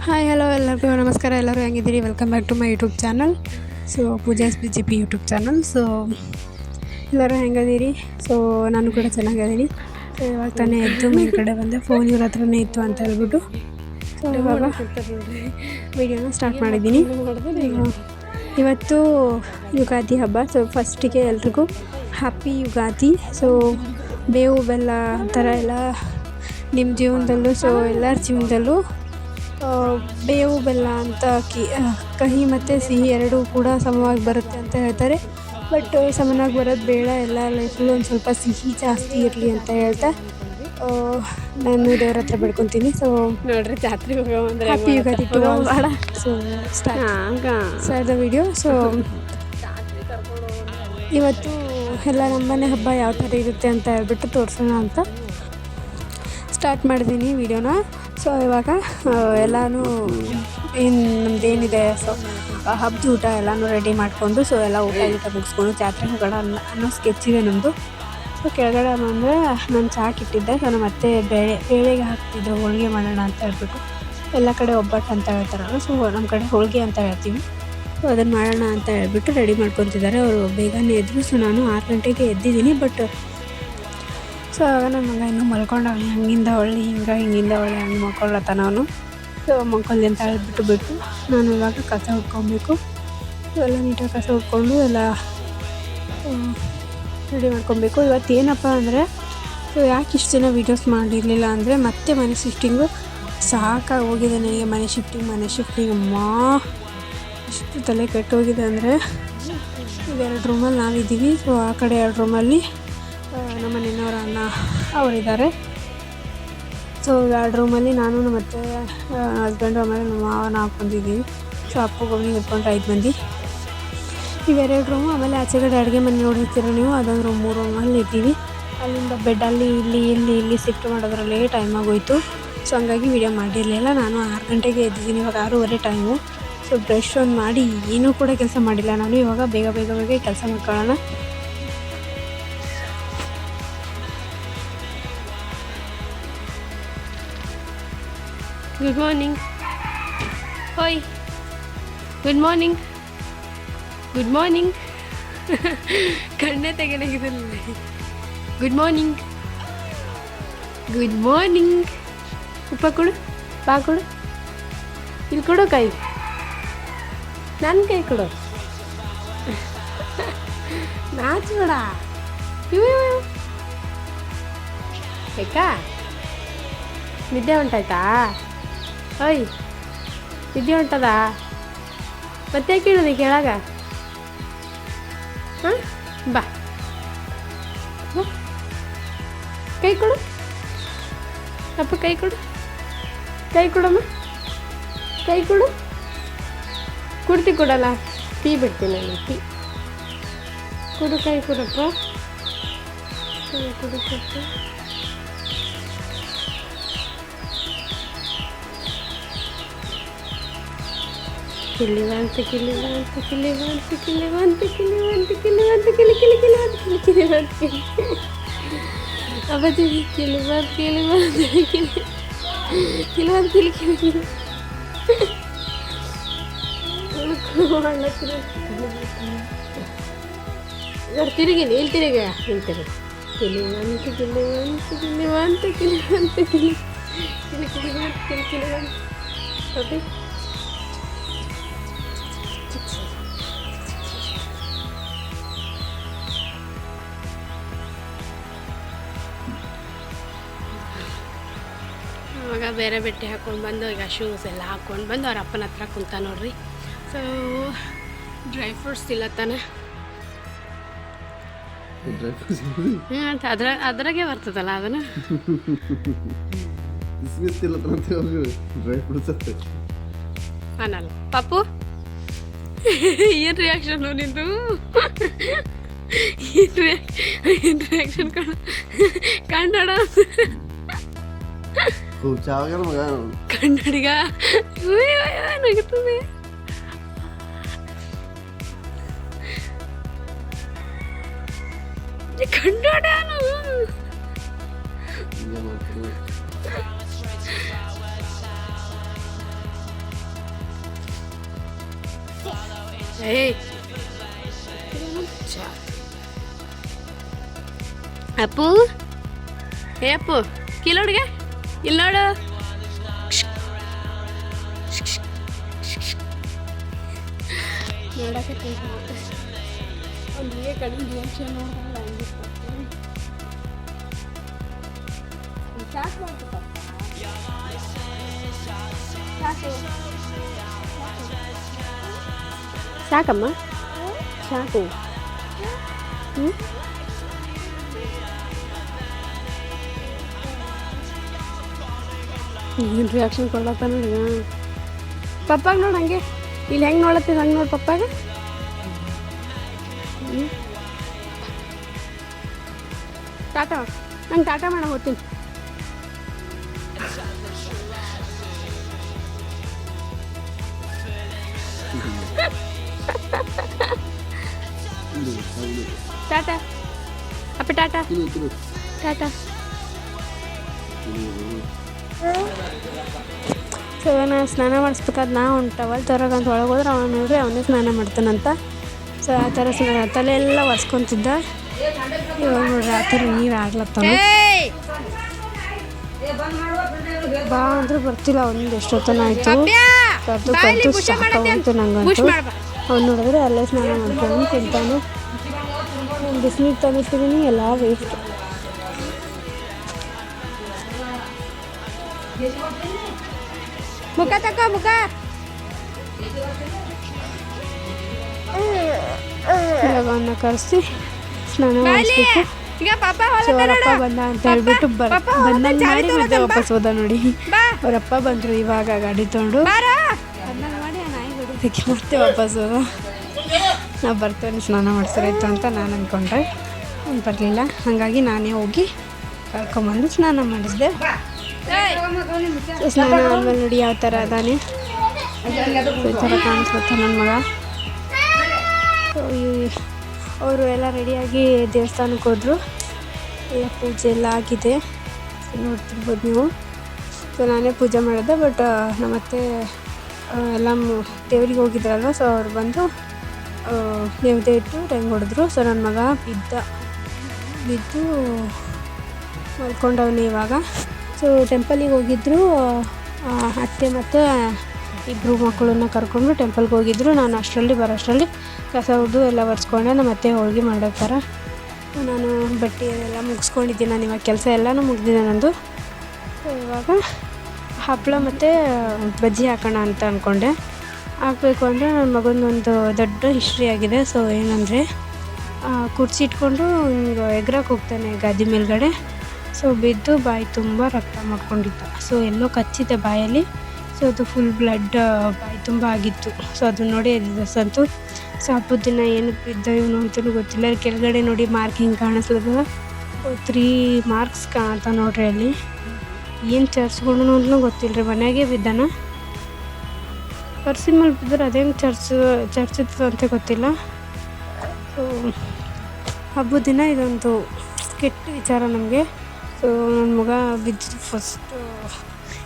Hi hello ಎಲ್ಲರಿಗೂ ನಮಸ್ಕಾರ. ಎಲ್ಲರೂ ಹೆಂಗಿದ್ದೀರಿ? Welcome back to my YouTube channel. So Pooja's BJP YouTube channel. So ಎಲ್ಲರೂ ಹೆಂಗದೀರಿ? ಸೊ ನಾನು ಕೂಡ ಚೆನ್ನಾಗಿದ್ದೀನಿ. ಸೊ ಇವಾಗ ತಾನೇ ಎದ್ದು ಮನೆ ಕಡೆ ಬಂದೆ. ಫೋನ್ ಇವ್ರ ಹತ್ರನೇ ಇತ್ತು ಅಂತ ಹೇಳ್ಬಿಟ್ಟು ಸೊ ಇವಾಗ ವೀಡಿಯೋನ ಸ್ಟಾರ್ಟ್ ಮಾಡಿದ್ದೀನಿ. ಇವತ್ತು ಯುಗಾದಿ ಹಬ್ಬ. ಸೊ ಫಸ್ಟಿಗೆ ಎಲ್ರಿಗೂ ಹ್ಯಾಪಿ ಯುಗಾದಿ. ಸೊ ಬೇವು ಬೆಲ್ಲ ಆ ಥರ ಎಲ್ಲ ನಿಮ್ಮ ಜೀವನದಲ್ಲೂ ಸೊ ಎಲ್ಲರ ಜೀವನದಲ್ಲೂ ಬೇವು ಬೆಲ್ಲ ಅಂತ ಕಹಿ ಮತ್ತು ಸಿಹಿ ಎರಡೂ ಕೂಡ ಸಮವಾಗಿ ಬರುತ್ತೆ ಅಂತ ಹೇಳ್ತಾರೆ. ಬಟ್ ಸಮನಾಗಿ ಬರೋದು ಬೇಡ, ಎಲ್ಲ ಲೈಫಲ್ಲೂ ಒಂದು ಸ್ವಲ್ಪ ಸಿಹಿ ಜಾಸ್ತಿ ಇರಲಿ ಅಂತ ಹೇಳ್ತಾ ನಾನು ದೇವ್ರ ಹತ್ರ ಬೇಡ್ಕೊತೀನಿ. ಸೊ ನೋಡ್ರಿ ಜಾತ್ರೆಗೆ ಹೋಗೋವಂದ್ರೆ happy Ugadi to all. So start the video. So ಇವತ್ತು ಎಲ್ಲ ನಮ್ಮನೆ ಹಬ್ಬ ಯಾವ ಥರ ಇರುತ್ತೆ ಅಂತ ಹೇಳ್ಬಿಟ್ಟು ತೋರಿಸೋಣ ಅಂತ ಸ್ಟಾರ್ಟ್ ಮಾಡಿದ್ದೀನಿ ವಿಡಿಯೋನ. ಸೊ ಇವಾಗ ಎಲ್ಲನೂ ನಮ್ಮದೇನಿದೆ ಸೊ ಹಬ್ಬದ ಊಟ ಎಲ್ಲನೂ ರೆಡಿ ಮಾಡಿಕೊಂಡು ಸೊ ಎಲ್ಲ ಊಟ ಮುಗಿಸ್ಕೊಂಡು ಜಾತ್ರೆ ಹೋಗೋಣ ಅನ್ನೋ ಸ್ಕೆಚ್ ಇದೆ ನಮ್ಮದು. ಸೊ ಕೆಳಗಡೆ ಬಂದರೆ ನಾನು ಚಾಕ್ ಇಟ್ಟಿದ್ದೆ. ಸೊ ನಮ್ಮ ಅತ್ತೆ ಬೇಳೆಗೆ ಹಾಕ್ತಿದ್ರು ಹೋಳಿಗೆ ಮಾಡೋಣ ಅಂತ ಹೇಳ್ಬಿಟ್ಟು. ಎಲ್ಲ ಕಡೆ ಒಬ್ಬಟ್ಟು ಅಂತ ಹೇಳ್ತಾರಲ್ಲ, ಸೊ ನಮ್ಮ ಕಡೆ ಹೋಳಿಗೆ ಅಂತ ಹೇಳ್ತೀವಿ. ಸೊ ಅದನ್ನು ಮಾಡೋಣ ಅಂತ ಹೇಳ್ಬಿಟ್ಟು ರೆಡಿ ಮಾಡ್ಕೊತಿದ್ದಾರೆ. ಅವರು ಬೇಗನೆ ಎದ್ದರು. ಸೊ ನಾನು 6 ಗಂಟೆಗೆ ಎದ್ದಿದ್ದೀನಿ. ಬಟ್ ಸೊ ಆವಾಗ ನನ್ನ ಮಗ ಇನ್ನೂ ಮಲ್ಕೊಂಡವನು. ಹಂಗಿಂದ ಒಳ್ಳೆ ಹಿಂಗಿಂದ ಒಳ್ಳೆ ಹಂಗೆ ಮಲ್ಕೊಳ್ಳತ್ತಾನ ಅವನು. ಸೊ ಮಲ್ಕೊಳ್ಳಿ ಅಂತ ಹೇಳ್ಬಿಟ್ಟು ನಾನು ಇವಾಗ ಕಸ ಹುಡ್ಕೊಬೇಕು. ಎಲ್ಲ ನೀಟಾಗಿ ಕಸ ಹುಡ್ಕೊಂಡು ಎಲ್ಲ ರೆಡಿ ಮಾಡ್ಕೊಬೇಕು. ಇವತ್ತು ಏನಪ್ಪ ಅಂದರೆ ಸೊ ಯಾಕೆ ಇಷ್ಟು ದಿನ ವೀಡಿಯೋಸ್ ಮಾಡಿರಲಿಲ್ಲ ಅಂದರೆ ಮತ್ತೆ ಮನೆ ಶಿಫ್ಟಿಂಗು ಸಾಕಾಗಿ ಹೋಗಿದೆ ನನಗೆ. ಮನೆ ಶಿಫ್ಟಿಂಗ್ ಅಮ್ಮ ಇಷ್ಟು ತಲೆ ಕೆಟ್ಟೋಗಿದೆ ಅಂದರೆ ಈಗ 2 ರೂಮಲ್ಲಿ ನಾವಿದ್ದೀವಿ. ಸೊ ಆ ಕಡೆ 2 ರೂಮಲ್ಲಿ ನಮ್ಮ ಮನೆಯವ್ರ ಅಣ್ಣ ಅವರಿದ್ದಾರೆ. ಸೊ 2 ರೂಮಲ್ಲಿ ನಾನು ಮತ್ತು ಹಸ್ಬೆಂಡು ಆಮೇಲೆ ನಮ್ಮ ಮಾವನ ಹಾಕ್ಕೊಂಡಿದ್ದೀವಿ. ಸೊ ಅಪ್ಪಗೊಬ್ಬನಿಗೆ ಹಿಡ್ಕೊಂಡ್ರೆ 5 ಮಂದಿ. ಇವೆರಡು ರೂಮು. ಆಮೇಲೆ ಆಚೆಗಡೆ ಅಡುಗೆ ಮನೆ ನೋಡಿರ್ತೀರ ನೀವು, ಅದೊಂದು ರೂಮ್ 3 ರೂಮಲ್ಲಿ ಇದ್ದೀವಿ. ಅಲ್ಲಿಂದ ಬೆಡ್ಡಲ್ಲಿ ಇಲ್ಲಿ ಶಿಫ್ಟ್ ಮಾಡೋದ್ರಲ್ಲೇ ಟೈಮ್ ಆಗೋಯಿತು. ಸೊ ಹಂಗಾಗಿ ವೀಡಿಯೋ ಮಾಡಿರಲಿಲ್ಲ. ನಾನು 6 ಗಂಟೆಗೆ ಎದ್ದಿದ್ದೀನಿ. ಇವಾಗ 6:15 ಟೈಮು. ಸೊ ಬ್ರಷ್ ಒಂದು ಮಾಡಿ ಏನೂ ಕೂಡ ಕೆಲಸ ಮಾಡಿಲ್ಲ ನಾನು. ಇವಾಗ ಬೇಗ ಕೆಲಸ ಮಾಡ್ಕೊಳ್ಳೋಣ. Good morning. ಹೋಯ್ ಗುಡ್ ಮಾರ್ನಿಂಗ್. ಕಣ್ಣೇ ತೆಗೆನಾಗಿದ್ದಲ್ಲಿ. Good morning. ಉಪ್ಪ ಕೊಡು, ಬಾ ಕೊಡು, ಇಲ್ಲಿ ಕೊಡು ಕೈ, ನನ್ನ ಕೈ ಕೊಡು. ನಾಚಬೇಡ. ಬೇಕಾ ನಿದ್ದೆ ಹೊಂಟಾಯ್ತಾ? ಓಯ್ ನಿದ್ದೆ ಹೊಂಟದ? ಮತ್ತೆ ಕೇಳಿದೆ ಕೆಳಗ. ಹಾಂ ಬಾ, ಕೈ ಕೊಡು ಅಪ್ಪ, ಕೈ ಕೊಡಮ್ಮ, ಕೈ ಕೊಡು. ಕುಡ್ತಿ ಕೊಡಲ್ಲ, ಟೀ ಬಿಡ್ತೀನಿ ನಾನು. ಟೀ ಕೊಡು, ಕೈ ಕೊಡಪ್ಪ, ಕೊಡು. ಕಿಲಿವಂತ ತಿರುಗಿ ಇಲ್ಲಿ ತಿರುಗಿ ಅವಾಗ ಬೇರೆ ಬಟ್ಟೆ ಹಾಕ್ಕೊಂಡು ಬಂದು ಈಗ ಶೂಸ್ ಎಲ್ಲ ಹಾಕ್ಕೊಂಡು ಬಂದು ಅವ್ರ ಅಪ್ಪನ ಹತ್ರ ಕುಂತ ನೋಡ್ರಿ. ಸೊ ಡ್ರೈ ಫ್ರೂಟ್ಸ್ ತಿಲ್ಲತ್ತಾನೆ. ಅದ್ರಾಗೆ ಬರ್ತದಲ್ಲ ಅದನ್ನು. ಅನ್ನಲ್ಲ ಪಪ್ಪು. ಏನು ರಿಯಾಕ್ಷನ್ನು ನಿಂದು? ಏನು ರಿಯಾಕ್ಷನ್ ಕಂಡಡ ಕನ್ನಡಿಗ ನಗುತ್ತದೆ. ಕನ್ನಡ ಏಯ್ ಅಪ್ಪು ಏ ಅಪ್ಪು ಕಿಲೋಡ್ಗೆ ಇಲ್ಲಿ ನೋಡು ನೋಡಕ್ಕೆ ಒಂದು ಕಡೆ ರಿಯಾಕ್ಷನ್ ನೋಡಲ್ಲ ಸಾಕಮ್ಮ ಸಾಕು ಏನು ರಿಯಾಕ್ಷನ್ ಕೊಡ್ಲತ್ತ ನೋಡಿ ಪಪ್ಪಾಗ ನೋಡಿ ಹಂಗೆ ಇಲ್ಲಿ ಹೆಂಗೆ ನೋಡತ್ತೀವಿ ಹಂಗೆ ನೋಡಿ ಪಪ್ಪಾಗ ಟಾಟಾ ನಂಗೆ ಟಾಟಾ ಮಾಡ ಹೋಗ್ತೀನಿ ಟಾಟಾ ಅಪ್ಪ ಟಾಟಾ ಟಾಟಾ ಸೊ ಅವನ ಸ್ನಾನ ಮಾಡಿಸ್ಬೇಕಾದ್ರೆ ನಾ ಒಂದು ಟವಲ್ ತರೋಗಂತ ಒಳಗೆ ಹೋದ್ರೆ ಅವನು ನೋಡ್ರಿ ಅವನೇ ಸ್ನಾನ ಮಾಡ್ತಾನಂತ ಸೊ ಆ ಥರ ಸ್ನಾನ ತಲೆ ಎಲ್ಲ ಒರೆಸ್ಕೊತಿದ್ದ ಇವಾಗ ನೋಡ್ರಿ ಆ ಥರ ನೀರು ಆಗ್ಲತ್ತಾನ ಬಾ ಅಂದ್ರೆ ಬರ್ತಿಲ್ಲ ಒಂದು ಎಷ್ಟೊತ್ತನ ಆಯಿತು ಕರೆದು ಕರೆದು ಸಾಕಾಗಂತು ನಂಗಂತೂ ಅವ್ನು ನೋಡಿದ್ರೆ ಅಲ್ಲೇ ಸ್ನಾನ ಮಾಡ್ಕೊಂಡು ತಿಂತಾನು ಬಿಸಿನೀರು ತಂದಿಟ್ಟಿದ್ದೀನಿ ಎಲ್ಲ ವೇಸ್ಟ್ ಮುಖ ತಕ್ಕ ಮುಖ ಇವಾಗವನ್ನ ಕರೆಸಿ ಸ್ನಾನ ಮಾಡಿಸ್ಬೇಕು ಅವರಪ್ಪ ಬಂದ ಅಂತ ಹೇಳ್ಬಿಟ್ಟು ಬಂದಂಗೆ ಮಾಡಿ ಮತ್ತೆ ವಾಪಸ್ ಹೋದ ನೋಡಿ ಅವರಪ್ಪ ಬಂದರು ಇವಾಗ ಗಾಡಿ ತೊಗೊಂಡು ಬಂದಂಗೆ ಮಾಡಿ ಆ ನಾಯಿ ಹೊಡಿದಕ್ಕೆ ಮತ್ತೆ ವಾಪಸ್ ಹೋದ ನಾವು ಬರ್ತೇನೆ ಸ್ನಾನ ಮಾಡಿಸ್ರಾಯ್ತು ಅಂತ ನಾನು ಅಂದ್ಕೊಂಡ್ರೆ ಅವ್ನು ಬರಲಿಲ್ಲ ಹಾಗಾಗಿ ನಾನೇ ಹೋಗಿ ಕರ್ಕೊಂಬಂದು ಸ್ನಾನ ಮಾಡಿಸಿದೆ ಸ್ನಾನ ಆದ್ಮೇಲೆ ನೋಡಿ ಯಾವ ಥರ ಅದಾನೆ ಈ ಥರ ಕಾಣಿಸ್ಕೊತ ನನ್ನ ಮಗ ಅವರು ಎಲ್ಲ ರೆಡಿಯಾಗಿ ದೇವಸ್ಥಾನಕ್ಕೆ ಹೋದರು ಎಲ್ಲ ಪೂಜೆ ಎಲ್ಲ ಆಗಿದೆ ನೋಡ್ತಿರ್ಬೋದು ನೀವು ಸೊ ನಾನೇ ಪೂಜೆ ಮಾಡಿದೆ ಬಟ್ ನಮ್ಮತ್ತೆ ಎಲ್ಲ ದೇವ್ರಿಗೆ ಹೋಗಿದ್ರಲ್ವ ಸೊ ಅವ್ರು ಬಂದು ದೇವತೆ ಇಟ್ಟು ರಂಗ್ ಹೊಡೆದ್ರು ಸೊ ನನ್ನ ಮಗ ಬಿದ್ದು ಮಲ್ಕೊಂಡವನು ಇವಾಗ ಸೊ ಟೆಂಪಲಿಗೆ ಹೋಗಿದ್ದರು ಅತ್ತೆ ಮತ್ತು ಇಬ್ಬರು ಮಕ್ಕಳನ್ನ ಕರ್ಕೊಂಡು ಟೆಂಪಲ್ಗೆ ಹೋಗಿದ್ದರು ನಾನು ಬರೋಷ್ಟರಲ್ಲಿ ಕಸ ಹೊಡೆದು ಎಲ್ಲ ಒರೆಸ್ಕೊಂಡೆ ನಮ್ಮ ಅತ್ತೆ ಹೋಳಿಗೆ ಮಾಡೋಕ್ಕಾರ ನಾನು ಬಟ್ಟೆ ಎಲ್ಲ ಮುಗಿಸ್ಕೊಂಡಿದ್ದೀನಿ ನಾನು ಇವಾಗ ಕೆಲಸ ಎಲ್ಲನೂ ಮುಗಿದಿದೆ ನಂದು ಇವಾಗ ಹಪ್ಪಳ ಮತ್ತು ಬಜ್ಜಿ ಹಾಕೋಣ ಅಂತ ಅಂದ್ಕೊಂಡೆ ಹಾಕಬೇಕು ಅಂದರೆ ನನ್ನ ಮಗನೊಂದು ದೊಡ್ಡ ಹಿಸ್ಟ್ರಿ ಆಗಿದೆ ಸೊ ಏನಂದರೆ ಕುರ್ಚಿ ಇಟ್ಕೊಂಡು ಹಿಂಗೆ ಎಗ್ರಕ್ಕೆ ಹೋಗ್ತಾನೆ ಗಾದಿ ಮೇಲ್ಗಡೆ ಸೊ ಬಿದ್ದು ಬಾಯಿ ತುಂಬ ರಕ್ತ ಮಾಡ್ಕೊಂಡಿದ್ದ ಸೊ ಎಲ್ಲೋ ಕಚ್ಚಿದೆ ಬಾಯಲ್ಲಿ ಸೊ ಅದು ಫುಲ್ ಬ್ಲಡ್ ಬಾಯಿ ತುಂಬ ಆಗಿತ್ತು ಸೊ ಅದನ್ನ ನೋಡಿ ಸಂತು ಸೊ ಹಬ್ಬದ ದಿನ ಏನಕ್ಕೆ ಬಿದ್ದ ಇವನು ಅಂತಲೂ ಗೊತ್ತಿಲ್ಲ ಕೆಳಗಡೆ ನೋಡಿ ಮಾರ್ಕ್ ಹಿಂಗೆ ಕಾಣಿಸ್ಲದ 3 ಮಾರ್ಕ್ಸ್ ಕಾಣತ್ತ ನೋಡ್ರಿ ಅಲ್ಲಿ ಏನು ಚರ್ಚ್ಗಳು ಅಂತಲೂ ಗೊತ್ತಿಲ್ಲ ರೀ ಮನೆಯಾಗೆ ಬಿದ್ದಾನ ಪರ್ಸಿನ ಮೇಲೆ ಬಿದ್ದರೆ ಅದೇನು ಚರ್ಚಿತ್ತು ಅಂತ ಗೊತ್ತಿಲ್ಲ ಸೊ ಹಬ್ಬದ ದಿನ ಇದೊಂದು ಕೆಟ್ಟ ವಿಚಾರ ನಮಗೆ ಸೊ ನನ್ನ ಮಗ ಬಿದ್ದು ಫಸ್ಟು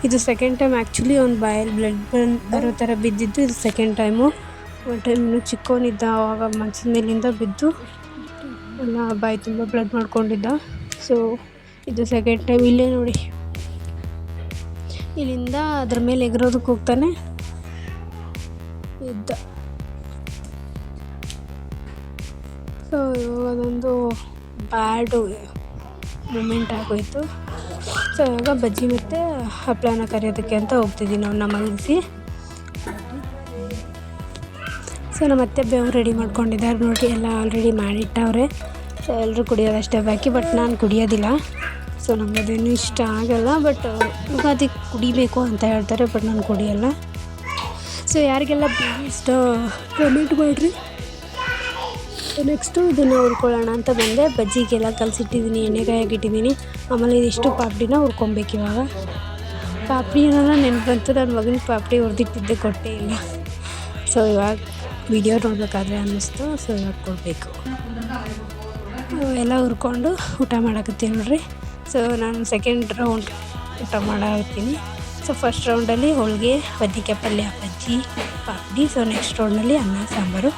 ಇದು ಸೆಕೆಂಡ್ ಟೈಮ್ ಆ್ಯಕ್ಚುಲಿ ಅವ್ನ ಬಾಯಲ್ಲಿ ಬ್ಲಡ್ ಬರೋ ಥರ ಬಿದ್ದಿದ್ದು ಇದು ಸೆಕೆಂಡ್ ಟೈಮು ಒಂದು ಟೈಮ್ ಇನ್ನೂ ಚಿಕ್ಕವನಿದ್ದ ಆವಾಗ ಮಂಚದ ಮೇಲಿಂದ ಬಿದ್ದು ಎಲ್ಲ ಬಾಯಿ ತುಂಬ ಬ್ಲಡ್ ಮಾಡ್ಕೊಂಡಿದ್ದ ಸೊ ಇದು ಸೆಕೆಂಡ್ ಟೈಮ್ ಇಲ್ಲೇ ನೋಡಿ ಇಲ್ಲಿಂದ ಅದ್ರ ಮೇಲೆ ಎಗರೋದಕ್ಕೆ ಹೋಗ್ತಾನೆ ಇದ್ದ ಸೊ ಇವಾಗ ಅದೊಂದು ಬ್ಯಾಡು ಮೂಮೆಂಟ್ ಆಗೋಯಿತು ಸೊ ಇವಾಗ ಬಜ್ಜಿ ಮತ್ತು ಹಪ್ಪಳನ ಕರಿಯೋದಕ್ಕೆ ಅಂತ ಹೋಗ್ತಿದ್ದೀನಿ ಅವನ್ನ ಮಲಗಿಸಿ ಸೊ ನಮ್ಮ ಅತ್ತೆ ಬೇವು ರೆಡಿ ಮಾಡ್ಕೊಂಡಿದ್ದಾರೆ ನೋಡಿ ಎಲ್ಲ ಆಲ್ರೆಡಿ ಮಾಡಿಟ್ಟವ್ರೆ ಸೊ ಎಲ್ಲರೂ ಕುಡಿಯೋದಷ್ಟೇ ಬಾಕಿ ಬಟ್ ನಾನು ಕುಡಿಯೋದಿಲ್ಲ ಸೊ ನಮಗದೇನು ಇಷ್ಟ ಆಗಲ್ಲ ಬಟ್ ಅದಕ್ಕೆ ಕುಡಿಬೇಕು ಅಂತ ಹೇಳ್ತಾರೆ ಬಟ್ ನಾನು ಕುಡಿಯೋಲ್ಲ ಸೊ ಯಾರಿಗೆಲ್ಲ ಇಷ್ಟ ಕಮೆಂಟ್ ಮಾಡಿರಿ ನೆಕ್ಸ್ಟು ಇದನ್ನು ಹುರ್ಕೊಳ್ಳೋಣ ಅಂತ ಬಂದೆ ಬಜ್ಜಿಗೆಲ್ಲ ಕಲಸಿಟ್ಟಿದ್ದೀನಿ ಎಣ್ಣೆಗಾಯಾಗಿಟ್ಟಿದ್ದೀನಿ ಆಮೇಲೆ ಇದಿಷ್ಟು ಪಾಪಡಿನ ಹುರ್ಕೊಬೇಕು ಇವಾಗ ಪಾಪಡಿ ಏನಾರ ನೆನಪು ಬಂತು ನನ್ನ ಮಗನ ಪಾಪಡಿ ಹುರಿದಿಟ್ಟಿದ್ದೆ ಕೊಟ್ಟೇ ಇಲ್ಲ ಸೊ ಇವಾಗ ವಿಡಿಯೋ ನೋಡಬೇಕಾದ್ರೆ ಅನ್ನಿಸ್ತು ಸೊ ಇವಾಗ ಕೊಡಬೇಕು ಎಲ್ಲ ಹುರ್ಕೊಂಡು ಊಟ ಮಾಡಕತ್ತೀನಿ ನೋಡ್ರಿ ಸೊ ನಾನು ಸೆಕೆಂಡ್ ರೌಂಡ್ ಊಟ ಮಾಡಾಕತ್ತೀನಿ ಸೊ ಫಸ್ಟ್ ರೌಂಡಲ್ಲಿ ಹೋಳಿಗೆ ಬದ್ನಿಕಾಯಿ ಪಲ್ಯ ಬಜ್ಜಿ ಪಾಪಡಿ ಸೊ ನೆಕ್ಸ್ಟ್ ರೌಂಡಲ್ಲಿ ಅನ್ನ ಸಾಂಬಾರು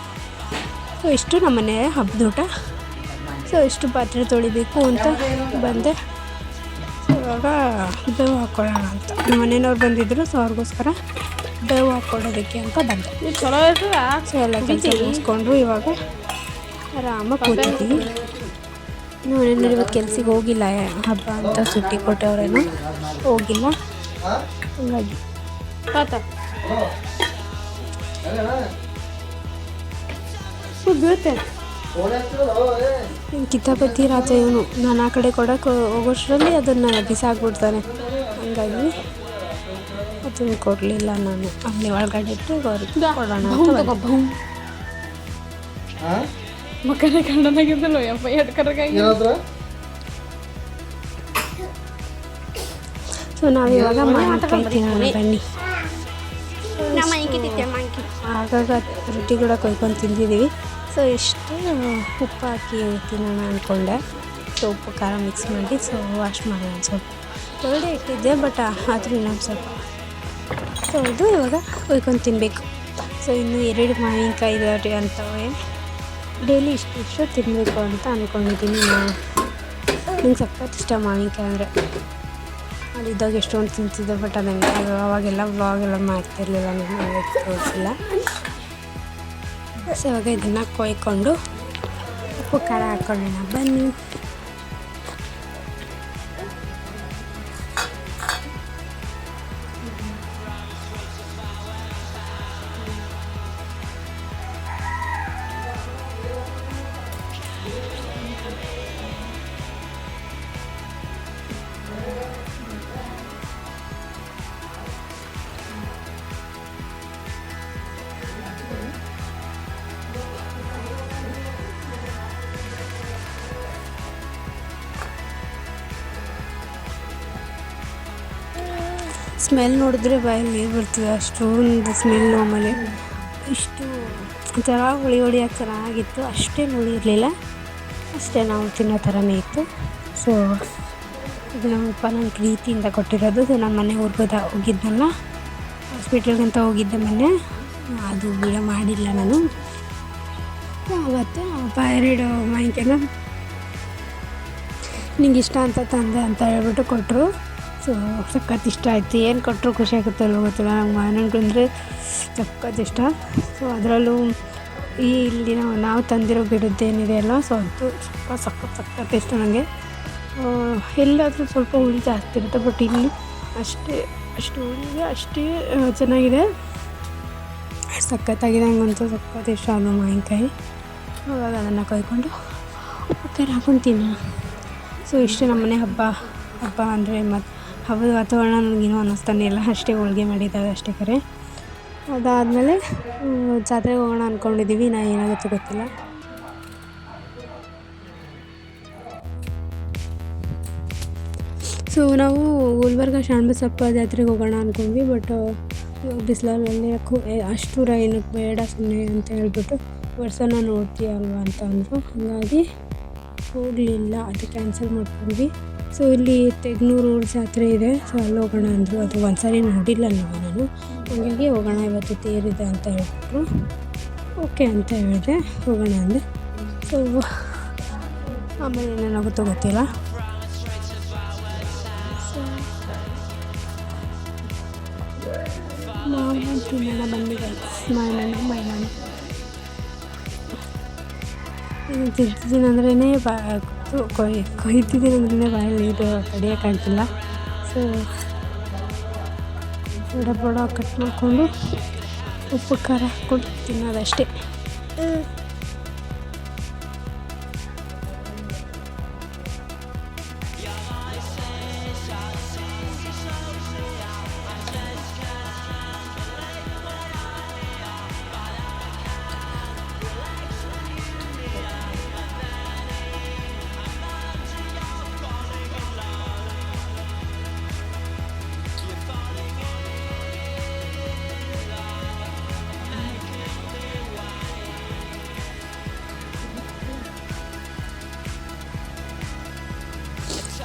ಸೊ ಇಷ್ಟು ನಮ್ಮ ಮನೆ ಹಬ್ಬದೂಟ. ಸೊ ಇಷ್ಟು ಪಾತ್ರೆ ತೊಳಿಬೇಕು ಅಂತ ಬಂದೆ. ಸೊ ಇವಾಗ ಬೇವು ಹಾಕ್ಕೊಳ್ಳೋಣ ಅಂತ ನಮ್ಮ ಮನೆಯವ್ರು ಬಂದಿದ್ದರು. ಸೊ ಅವ್ರಿಗೋಸ್ಕರ ಬೇವು ಹಾಕ್ಕೊಡೋದಕ್ಕೆ ಅಂತ ಬಂದೆ. ಚಲೋ ಇರ್ತದ. ಸೊ ಎಲ್ಲ ಕೆಲಸ ಮುಗಿಸ್ಕೊಂಡು ಇವಾಗ ಆರಾಮಾಗಿ ಕೂತಿದ್ದೀವಿ. ನಮ್ಮ ಮನೆಯಲ್ಲಿ ಇವತ್ತು ಕೆಲ್ಸಕ್ಕೆ ಹೋಗಿಲ್ಲ, ಹಬ್ಬ ಅಂತ ಸುಟ್ಟಿ ಕೊಟ್ಟವ್ರೇನೋ ಹೋಗಿಲ್ಲ. ಹಂಗಾಗಿ ಬೀಳುತ್ತೆ ಕಿತಾಪತಿ ರಾಜ ಇವನು. ನಾನು ಆ ಕಡೆ ಕೊಡೋಕೆ ಹೋಗೋಷ್ಟರಲ್ಲಿ ಅದನ್ನು ಬಿಸಾಕ್ಬಿಡ್ತಾನೆ. ಹಂಗಾಗಿ ಅದನ್ನು ಕೊಡಲಿಲ್ಲ ನಾನು. ಅಲ್ಲಿ ಒಳಗಡೆ ಇಟ್ಟು ಅವ್ರಿಗೆ ಕೊಡೋಣ ಅಂತ ಬಂದೆ. ಮಕ್ಕಳ ಗಂಡನಾಗಿದ್ದಲ್ಲ ಯಪ್ಪ ಎಡ್ಕರ್ಗಾಗಿ. ಸೊ ನಾವಿವಾಗ ಮಾವಿನಕಾಯಿ ತಿನ್ನೋಣ ಬನ್ನಿ. ಆಗಾಗ ರೊಟ್ಟಿ ಕೂಡ ಕೊಯ್ಕೊಂಡು ತಿಂದಿದ್ದೀವಿ. ಸೊ ಎಷ್ಟು ಉಪ್ಪು ಹಾಕಿ ತಿನ್ನೋಣ ಅಂದ್ಕೊಂಡೆ. ಸೊ ಉಪ್ಪು ಖಾರ ಮಿಕ್ಸ್ ಮಾಡಿ ಸೊ ವಾಶ್ ಮಾಡೋಣ. ಸ್ವಲ್ಪ ಒಳ್ಳೆ ಇಟ್ಟಿದ್ದೆ, ಬಟ್ ಆದರೂ ಇನ್ನೊಂದು ಸ್ವಲ್ಪ ತೊಳೆದು ಇವಾಗ ಕೊಯ್ಕೊಂಡು ತಿನ್ನಬೇಕು. ಸೊ ಇನ್ನು 2 ಮಾವಿನಕಾಯಿ ಇದಾವೆ ಅಂತವೆ. ಡೈಲಿ ಇಷ್ಟು ತಿನ್ನಬೇಕು ಅಂತ ಅಂದ್ಕೊಂಡಿದ್ದೀನಿ ನಾನು. ನಂಗೆ ಸಖತ್ ಇಷ್ಟ ಮಾವಿನಕಾಯಿ ಅಂದರೆ. ಅಲ್ಲಿದ್ದಾಗ ಎಷ್ಟೊಂದು ತಿಂತಿದ್ದೆ, ಬಟ್ ಅದನ್ನು ಅವಾಗೆಲ್ಲ ವ್ಲಾಗೆಲ್ಲ ಮಾಡ್ತಿರ್ಲಿಲ್ಲ, ನಾನು ತೋರಿಸಿಲ್ಲ. ಸೊ ಇವಾಗ ಇದನ್ನು ಕೊಯ್ಕೊಂಡು ಉಪ್ಪು ಖಾರ ಹಾಕ್ಕೊಳ್ಳೋಣ ಬನ್ನಿ. ಸ್ಮೆಲ್ ನೋಡಿದ್ರೆ ಬಾಯಲ್ಲಿ ನೀರು ಬರ್ತದೆ, ಅಷ್ಟೊಂದು ಸ್ಮೆಲ್ಲು. ಆಮೇಲೆ ಇಷ್ಟು ಒಂಥರ ಹುಳಿ ಹುಳಿಯಾಗಿ ಚೆನ್ನಾಗಿತ್ತು. ಅಷ್ಟೇನು ಹುಳಿ ಇರಲಿಲ್ಲ, ಅಷ್ಟೇ ನಾವು ತಿನ್ನೋ ಥರನೇ ಇತ್ತು. ಸೊ ಇದು ನಮ್ಮಪ್ಪ ನನ್ನ ಪ್ರೀತಿಯಿಂದ ಕೊಟ್ಟಿರೋದು. ಸೊ ನಮ್ಮ ಮನೆ ಹೋಗಿದ್ನಲ್ಲ, ಹಾಸ್ಪಿಟ್ಲಿಗಂತ ಹೋಗಿದ್ದೆ ಮೊನ್ನೆ, ಅದು ವಿಡಿಯೋ ಮಾಡಿಲ್ಲ ನಾನು. ಆವತ್ತು ಅಪ್ಪ 2 ಮಾವಿನಕಾಯಿನ ನಿಂಗೆ ಇಷ್ಟ ಅಂತ ತಂದೆ ಅಂತ ಹೇಳ್ಬಿಟ್ಟು ಕೊಟ್ಟರು. ಸೊ ಸಖತ್ ಇಷ್ಟ ಆಯಿತು. ಏನು ಕೊಟ್ಟರು ಖುಷಿ ಆಗುತ್ತಲ್ಲ ಗೊತ್ತಿಲ್ಲ, ನಂಗೆ ಮಾವಿನಹಣ್ಣು ಅಂದರೆ ಸಖತ್ ಇಷ್ಟ. ಸೊ ಅದರಲ್ಲೂ ಇಲ್ಲಿ ನಾವು ತಂದಿರೋ ಗಿಡದ್ದೇನಿದೆ ಅಲ್ಲ, ಸೊ ಅದು ಸಖತ್ ಇಷ್ಟ ನನಗೆ. ಎಲ್ಲಾದರೂ ಸ್ವಲ್ಪ ಹುಳಿ ಜಾಸ್ತಿ ಇರುತ್ತೆ, ಬಟ್ ಇಲ್ಲಿ ಅಷ್ಟು ಹುಳಿಗೆ ಅಷ್ಟೇ ಚೆನ್ನಾಗಿದೆ, ಸಖತ್ತಾಗಿದೆ. ನಂಗಂತೂ ಸಖತ್ ಇಷ್ಟ ಅದು ಮಾವಿನಕಾಯಿ. ಅವಾಗ ಅದನ್ನು ಕೊಯ್ಕೊಂಡು ಉಪ್ಪು ಖಾರ ಹಾಕೊಂಡು ತಿನ್ನೋಣ. ಸೊ ಇಷ್ಟು ನಮ್ಮನೆ ಹಬ್ಬ ಅಂದರೆ ಮತ್ತು ಹಬ್ಬದ ವಾತಾವರಣ ನನಗೇನೂ ಅನ್ನಿಸ್ತಾನೆ ಇಲ್ಲ. ಅಷ್ಟೇ ಹೋಳಿಗೆ ಮಾಡಿದ್ದಾವೆ ಅಷ್ಟೇ ಕರೆ. ಅದಾದಮೇಲೆ ಜಾತ್ರೆಗೆ ಹೋಗೋಣ ಅಂದ್ಕೊಂಡಿದ್ದೀವಿ. ನಾ ಏನಾಗುತ್ತೋ ಗೊತ್ತಿಲ್ಲ. ಸೊ ನಾವು ಗುಲ್ಬರ್ಗ ಶಾಣಬಸಪ್ಪ ಜಾತ್ರೆಗೆ ಹೋಗೋಣ ಅಂದ್ಕೊಂಡ್ವಿ. ಬಟ್ ಇವಾಗ ಬಿಸಿಲಲ್ಲಿ ಅಷ್ಟು ಏನಕ್ಕೆ ಬೇಡ ಸುಮ್ಮನೆ ಅಂತ ಹೇಳ್ಬಿಟ್ಟು ವರ್ಷನ ನೋಡ್ತೀಯ ಅಲ್ವಾ ಅಂತ ಅಂದರು. ಹಾಗಾಗಿ ಹೋಗಲಿಲ್ಲ, ಅದು ಕ್ಯಾನ್ಸಲ್ ಮಾಡ್ಕೊಂಡ್ವಿ. ಸೊ ಇಲ್ಲಿ ತೆಗ್ನೂರು ಜಾತ್ರೆ ಇದೆ, ಸೊ ಅಲ್ಲಿ ಹೋಗೋಣ ಅಂದರು. ಅದು ಒಂದು ಸಾರಿ ನೋಡಿಲ್ಲ ನಾನು, ಹಾಗಾಗಿ ಹೋಗೋಣ ಇವತ್ತು ತೇರಿದೆ ಅಂತ ಹೇಳ್ಬಿಟ್ರು. ಓಕೆ ಅಂತ ಹೇಳಿದೆ, ಹೋಗೋಣ ಅಂದೆ. ಸೊ ಆಮೇಲೆ ಏನೇನಾಗುತ್ತೋ ಗೊತ್ತಿಲ್ಲ. ಸೊ ಮಾವಿನ ತಿನ್ನೋಣ ಬನ್ನಿ ಗೈಸ್. ಮಾವಿನಹಣ್ಣು ಇದು ತಿಂತಿದ್ದೀನಿ ಅಂದ್ರೇ ಕೊಯ್ತಿದ್ದೀನಿ ಅಂದ್ರೇ ಬಾಯಲ್ಲಿ ನೀರು ತಡೆಯೋಕ್ಕಾಗ್ತಿಲ್ಲ. ಸೊ ಬಡ ಕಟ್ ಮಾಡಿಕೊಂಡು ಉಪ್ಪು ಖಾರ ಹಾಕ್ಕೊಂಡು ತಿನ್ನೋದಷ್ಟೇ.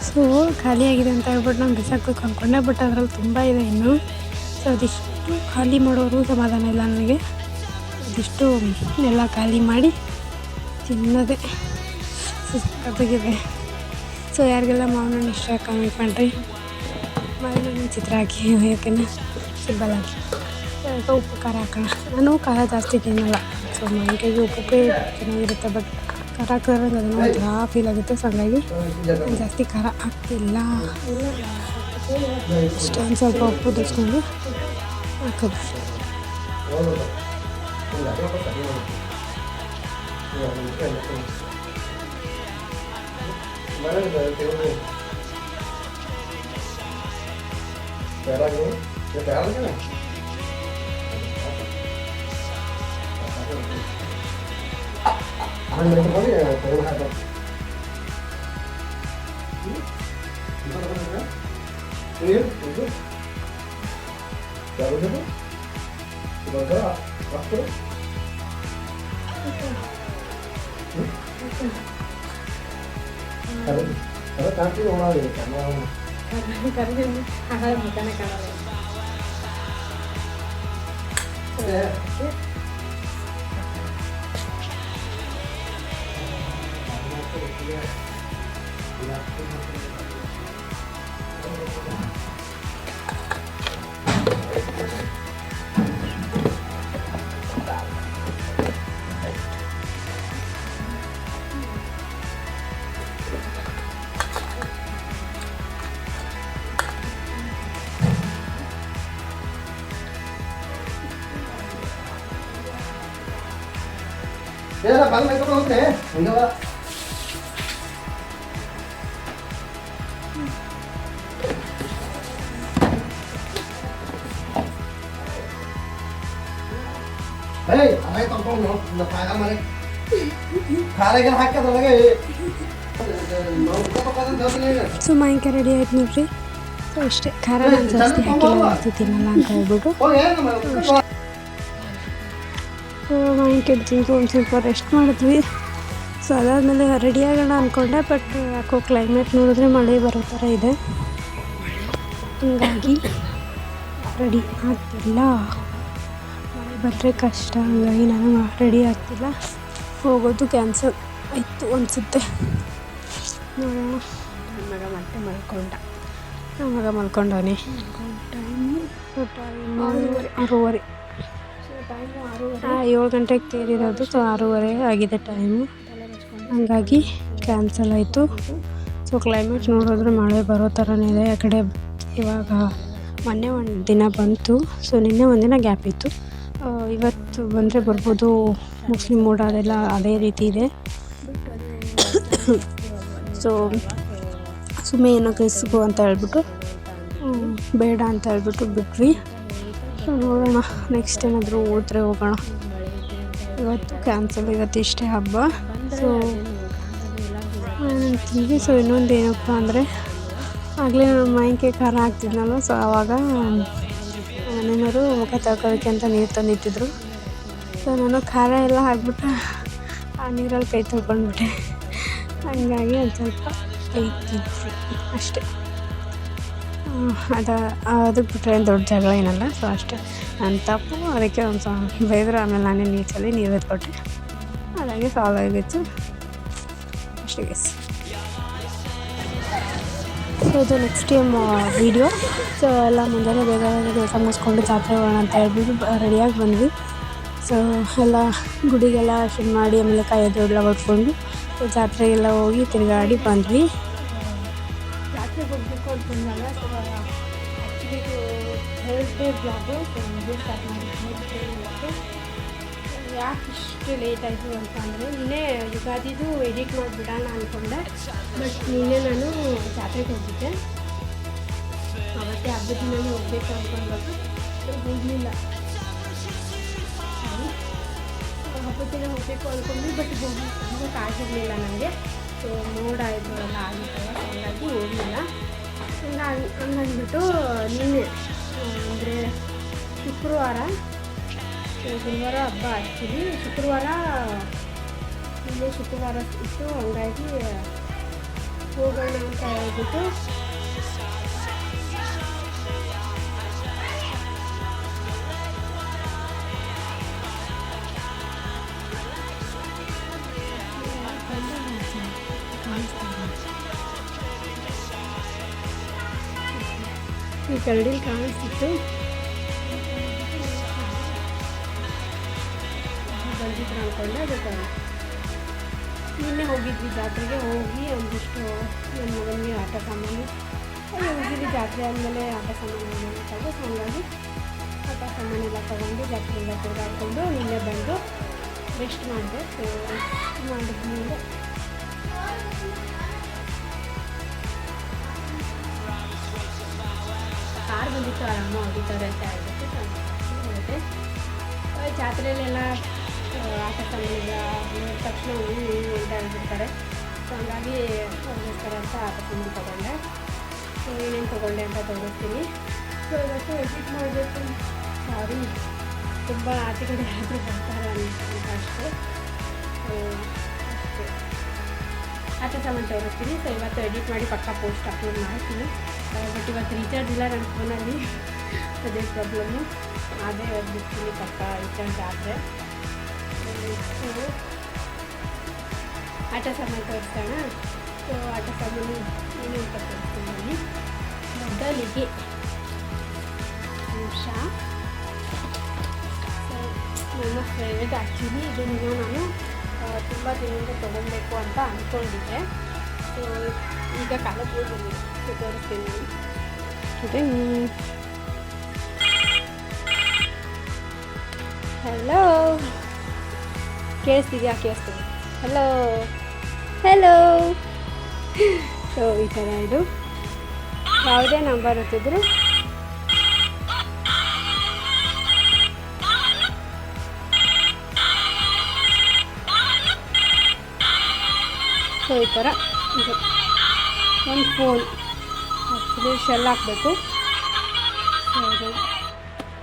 ಸೊ ಖಾಲಿಯಾಗಿದೆ ಅಂತ ಹೇಳ್ಬಿಟ್ಟು ನಾನು ಬಿಸಾಕಬೇಕು ಅಂದ್ಕೊಂಡೆ, ಬಟ್ ಅದರಲ್ಲಿ ತುಂಬ ಇದೆ ಇನ್ನೂ. ಸೊ ಅದಿಷ್ಟು ಖಾಲಿ ಮಾಡೋರು ಸಮಾಧಾನ ಇಲ್ಲ ನನಗೆ. ಅದಿಷ್ಟು ಎಲ್ಲ ಖಾಲಿ ಮಾಡಿ ತಿನ್ನೋದೇ ಸಖತ್ತಾಗಿದೆ. ಸೊ ಯಾರಿಗೆಲ್ಲ ಮಾವಿನ ಹಣ್ಣು ಇಷ್ಟ ಕಮೆಂಟ್ ಮಾಡಿರಿ. ಮಾವಿನ ಹಣ್ಣಿನ ಚಿತ್ರ ಹಾಕಿ ಯಾಕೆನ ಸಿಂಬಲ್ ಹಾಕಿ. ಸ್ವಲ್ಪ ಉಪ್ಪು ಖಾರ ಹಾಕೋಣ. ನಾನು ಖಾರ ಜಾಸ್ತಿ ತಿನ್ನಲ್ಲ. ಸೊ ಮಾವಿನಕಾಯಿಗೆ ಉಪ್ಪೇ ಚೆನ್ನಾಗಿರುತ್ತೆ, ಬಟ್ ಖಾರ ಹಾಕಿದ್ರೆ ಅದನ್ನು ಒಂಥರ ಫೀಲ್ ಆಗುತ್ತೆ. ಸೊ ಹಾಗಾಗಿ ನಾನು ಜಾಸ್ತಿ ಖಾರ ಹಾಕ್ತಿಲ್ಲ. ಅಷ್ಟೇ ಒಂದು ಸ್ವಲ್ಪ ಉಪ್ಪು ದೋಸ್ಕೊಂಡು ಹಾಕೋದು. ಸೊ ಮಾವಿನಕಾಯಿ ರೆಡಿ ಆಯ್ತು ನೋಡ್ರಿ. ಸೊ ಅಷ್ಟೇ, ಖಾರ ನಾನು ಜಾಸ್ತಿ ಹಾಕಿಲ್ಲ, ಜಾಸ್ತಿ ತಿನ್ನಲ್ಲ ಅಂತ ಹೇಳ್ಬಿಟ್ಟು ಮಾವಿನಕಾಯಿ ತಿಂದು ಒಂದು ಸ್ವಲ್ಪ ರೆಸ್ಟ್ ಮಾಡಿದ್ವಿ. ಸೊ ಅದಾದಮೇಲೆ ರೆಡಿ ಆಗೋಣ ಅಂದ್ಕೊಂಡೆ, ಬಟ್ ಯಾಕೋ ಕ್ಲೈಮೇಟ್ ನೋಡಿದ್ರೆ ಮಳೆ ಬರೋ ಥರ ಇದೆ, ಹೀಗಾಗಿ ರೆಡಿ ಆಗ್ತಿಲ್ಲ. ಮಳೆ ಬಂದರೆ ಕಷ್ಟ, ಹಂಗಾಗಿ ನಾನು ರೆಡಿ ಆಗ್ತಿಲ್ಲ. ಹೋಗೋದು ಕ್ಯಾನ್ಸಲ್ ಆಯಿತು ಅನಿಸುತ್ತೆ. ನೋಡೋಣ. ನನ್ನ ಮಗ ಮತ್ತೆ ಮಲ್ಕೊಂಡ. ನಮ್ಮ ಮಗ ಮಲ್ಕೊಂಡವನೇ. ಟೈಮು 6:30. 7 ಗಂಟೆಗೆ ತೇರಿರೋದು. ಸೊ 6:30 ಆಗಿದೆ ಟೈಮು, ಹಂಗಾಗಿ ಕ್ಯಾನ್ಸಲ್ ಆಯಿತು. ಸೊ ಕ್ಲೈಮೇಟ್ ನೋಡಿದ್ರೆ ಮಳೆ ಬರೋ ಥರನೇ ಇದೆ. ಆ ಕಡೆ ಇವಾಗ ಮೊನ್ನೆ ಒಂದು ದಿನ ಬಂತು, ಸೊ ನಿನ್ನೆ ಒಂದಿನ ಗ್ಯಾಪ್ ಇತ್ತು. ಇವತ್ತು ಬಂದರೆ ಬರ್ಬೋದು, ಮುಸ್ಲಿಂ ಮೂಡ ಅದೆಲ್ಲ ಅದೇ ರೀತಿ ಇದೆ. ಸೊ ಸುಮ್ಮನೆ ಏನೋ ರಿಸ್ಕು ಅಂತ ಹೇಳ್ಬಿಟ್ಟು ಬೇಡ ಅಂತ ಹೇಳ್ಬಿಟ್ಟು ಬಿಟ್ವಿ. ಸೊ ನೋಡೋಣ, ನೆಕ್ಸ್ಟ್ ಏನಾದರೂ ಹೋದರೆ ಹೋಗೋಣ. ಇವತ್ತು ಕ್ಯಾನ್ಸಲ್, ಇವತ್ತು ಇಷ್ಟೇ ಹಬ್ಬ. ಸೊ ಅಂತೀವಿ. ಸೊ ಇನ್ನೊಂದು ಏನಪ್ಪ ಅಂದರೆ, ಆಗಲೇ ನಾನು ಮಾವಿನಕಾಯಿ ಖಾರ ಹಾಕ್ತಿದ್ನಲ್ಲ, ಸೊ ಆವಾಗ ಮನೆಯವರು ಮುಖ ತೊಳ್ಕೊಳ್ಳೋಕ್ಕೆ ಅಂತ ನೀರು ತಂದಿಟ್ಟಿದ್ರು. ಸೊ ನಾನು ಖಾರ ಎಲ್ಲ ಹಾಕ್ಬಿಟ್ಟು ಆ ನೀರಲ್ಲಿ ಕೈ ತೊಳ್ಕೊಂಡ್ಬಿಟ್ಟೆ. ಹಂಗಾಗಿ ಒಂದು ಸ್ವಲ್ಪ ಕೈ ತಿಂದ್ವಿ ಅಷ್ಟೇ. ಅದಕ್ಕೆ ಬಿಟ್ಟರೆ ಏನು ದೊಡ್ಡ ಜಗಳ ಏನಲ್ಲ. ಸೊ ಅಷ್ಟೇ ನನ್ನ ತಪ್ಪು. ಅದಕ್ಕೆ ಒಂದು ಸ್ವಲ್ಪ ಬೈದರು. ಆಮೇಲೆ ನಾನೇ ನೀಚಲ್ಲಿ ನೀರು ಎತ್ಕೊಟ್ಟೆ, ಅದಾಗೆ ಸಾಲ್ವ್ ಆಗಿತ್ತು ಅಷ್ಟೇ ಗೈಸ್. ಸೊ ಇದು ನೆಕ್ಸ್ಟ್ ಟೈಮ್ ವೀಡಿಯೋ. ಸೊ ಎಲ್ಲ ಮುಂಜಾನೆ ಬೇಗ ಕೆಲಸ ಮುಗಿಸ್ಕೊಂಡು ಜಾತ್ರೆ ಹೋಗೋಣ ಅಂತ ಹೇಳ್ಬಿಟ್ಟು ರೆಡಿಯಾಗಿ ಬಂದ್ವಿ. ಸೊ ಎಲ್ಲ ಗುಡಿಗೆಲ್ಲ ಶುರು ಮಾಡಿ ಆಮೇಲೆ ಕಾಯೋದು ಎಲ್ಲ ಹೊಡ್ಕೊಂಡು ಸೊ ಜಾತ್ರೆಗೆಲ್ಲ ಹೋಗಿ ತಿರುಗಾಡಿ ಬಂದ್ವಿ. ಜಾತ್ರೆಗೆ ಹೋಗಬೇಕು ಅಂತ ಬಂದಾಗ ಸೊ ಆ್ಯಕ್ಚುಲಿ ಇದು ಥರ್ಸ್ಡೇ ಬ್ಲಾಗು. ಸೊ ಇದೇ ಸ್ಟಾರ್ಟ್ ಮಾಡಿದ್ವಿ. ಯಾಕೆ ಇಷ್ಟು ಲೇಟ್ ಆಯಿತು ಅಂತ ಅಂದರೆ, ನಿನ್ನೆ ಯುಗಾದಿದು ಎಡಿಟ್ ಮಾಡಿಬಿಡೋಣ ಅಂದ್ಕೊಂಡೆ, ಬಟ್ ನಿನ್ನೆ ನಾನು ಜಾತ್ರೆಗೆ ಹೋಗಿದ್ದೆ. ಅವತ್ತೇ ಹಬ್ಬದ ದಿನವೇ ಹೋಗಬೇಕು ಅಂದ್ಕೊಂಡ್ಬೇಕು, ಹೋಗಲಿಲ್ಲ. ಹಬ್ಬದ ದಿನ ಹೋಗಬೇಕು ಅಂದ್ಕೊಂಡ್ವಿ, ಬಟ್ ಹೋಗೋಕ್ಕಾಗಿರಲಿಲ್ಲ ನನಗೆ. ಸೊ ಮೋಡ ಇದು ಎಲ್ಲ ಆಗಿತ್ತಲ್ಲ, ಹಾಗಾಗಿ ಹೋಗಲಿಲ್ಲ. ಹಂಗಂದ್ಬಿಟ್ಟು ನಿನ್ನೆ ಅಂದರೆ ಶುಕ್ರವಾರ ಹಬ್ಬ. ಆ್ಯಕ್ಚುಲಿ ಶುಕ್ರವಾರ ಇತ್ತು, ಹಂಗಾಗಿ ಹೋಗೋಣ ಅಂತ ಹೇಳ್ಬಿಟ್ಟು ಕರಡಿಲಿ ಕಾಣಿಸ್ತಿತ್ತು, ಬಂದಿದ್ರು ಅಂದ್ಕೊಂಡೆ. ಅದಕ್ಕೆ ನಿನ್ನೆ ಹೋಗಿದ್ವಿ ಜಾತ್ರೆಗೆ. ಹೋಗಿ ಒಂದಿಷ್ಟು ನನ್ನ ಮಗನಿಗೆ ಆಟ ಸಾಮಾನು ಹೋಗಿದ್ವಿ. ಜಾತ್ರೆ ಆದಮೇಲೆ ಆಟ ಸಾಮಾನು ತಗೋ, ಹಾಗಾಗಿ ಆಟ ಸಾಮಾನೆಲ್ಲ ತೊಗೊಂಡು ಜಾತ್ರೆಯಿಂದ ತಿರುಗಾಡ್ಕೊಂಡು ನಿನ್ನೆ ಬಂದು ರೆಸ್ಟ್ ಮಾಡಿದೆ. ಸೊ ಮಾಡಿದ್ಮೇಲೆ ಕಾರ್ ಬಂದಿತ್ತು, ಆರಾಮ ಹೊಡಿತಾರೆ ಅಂತ ಹೇಳ್ಬಿಟ್ಟು ಮತ್ತೆ ಜಾತ್ರೆಯಲ್ಲೆಲ್ಲ ಆಟ ಸಾಮಾನ್ಯ ನೋಡಿದ ತಕ್ಷಣ ಅಂತ ಹೇಳ್ಬಿಡ್ತಾರೆ. ಸೊ ಹಂಗಾಗಿ ಹೋಗಿರ್ತಾರೆ ಅಂತ ಆಟ ಸಾಮಾನು ತೊಗೊಂಡೆ. ಸೊ ಏನೇನು ತೊಗೊಂಡೆ ಅಂತ ತೋರಿಸ್ತೀನಿ. ಸೊ ಇವತ್ತು ಎಡಿಟ್ ಮಾಡಬೇಕು. ಸಾರಿ, ತುಂಬ ಆಚೆಗಡೆ ಆದರೂ ಬರ್ತಾರೆ ಅಂತ ಅಷ್ಟೇ. ಸೊ ಅಷ್ಟೇ ಆಟ ಸಾಮಾನು ತೋರಿಸ್ತೀನಿ. ಸೊ ಇವತ್ತು ಎಡಿಟ್ ಮಾಡಿ ಪಕ್ಕ ಪೋಸ್ಟ್ ಅಪ್ಲೋಡ್ ಮಾಡ್ತೀನಿ. ಬಟ್ ಇವತ್ತು ರೀಚಾರ್ಜ್ ಇಲ್ಲ ನನ್ನ ಫೋನಲ್ಲಿ, ಅದೇ ಪ್ರಾಬ್ಲಮ್ಮು. ಅದೇ ಬಿಡ್ತೀನಿ ಪಕ್ಕ ರೀಚಾರ್ಜ್ ಆದರೆ. ಆಟ ಸಾಮಾನು ತೋರಿಸೋಣ. ಸೊ ಆಟ ಸಾಮಾನು ಏನು ಅಂತ ತೋರಿಸ್ತೀನಿ. ಮೊದಲಿಗೆ ನಿಮಿಷ. ಸೊ ನನ್ನ ಫೇವ್ರೆಟ್ ಆ್ಯಕ್ಚುಲಿ ಇದನ್ನು ನಾನು ತುಂಬ ದಿನದಿಂದ ತೊಗೊಬೇಕು ಅಂತ ಅಂದ್ಕೊಂಡಿದ್ದೆ. ಸೊ ಈಗ ಕಾಲೇಜ್ಗೆ ಬಂದಿದೆ. ಸೊ ತೋರಿಸ್ತೀನಿ ಜೊತೆ. ಹಲೋ, ಕೇಳಿಸ್ತಿದ್ಯಾ? ಕೇಳಿಸ್ತೀನಿ. Hello hello. ಸೊ ಈ ಥರ ಇದು ಯಾವುದೇ ನಂಬರ್ ಹೊತ್ತಿದ್ರು ಸೊ ಈ ಥರ ಇದು ಒಂದು ಫೋನ್ ಆ್ಯಕ್ಚುಲಿ ಶೆಲ್ ಹಾಕಬೇಕು.